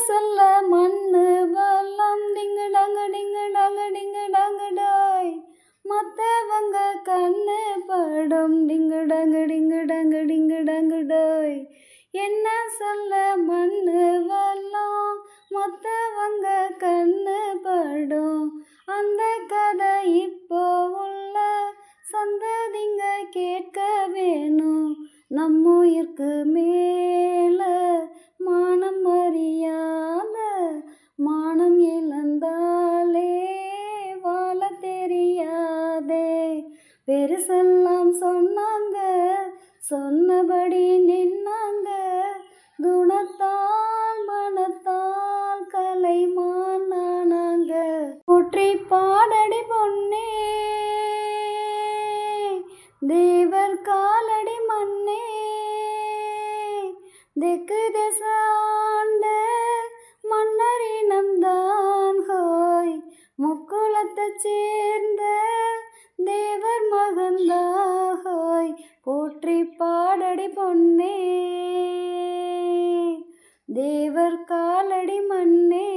சொல்ல மண்ணு வல்லம் டிங்கு டங்கு டிங்கு டங்கு டிங்கு டங்கு டாய் மத்தவங்க கண்ணு படும் டிங்கு டங்கு டிங்கு டங்கு டிங்கு டங்கு டாய் என்ன சொல்ல மண்ணு வல்லம் மத்தவங்க கண்ணு படும் அந்த கதை இப்போ உள்ள சந்ததிங்க கேட்க வேணும் நம்ம உயிர்க்கு மேல மானம் அறியாத மானம் இழந்தாலே வாழ தெரியாதே பெருசெல்லாம் சொன்னாங்க சொன்னபடி நின்னாங்க குணத்தால் மனத்தால் கலைமானாங்க போற்றி பாடடி பொன்னே தேவர் காலடி மண்ணே தெற்கு தேசாண்ட மன்னரினம்தான் ஹோய் முக்குளத்தைச் சேர்ந்த தேவர் மகந்தாய் போற்றி பாடடி பொன்னே தேவர் காலடி மண்ணே.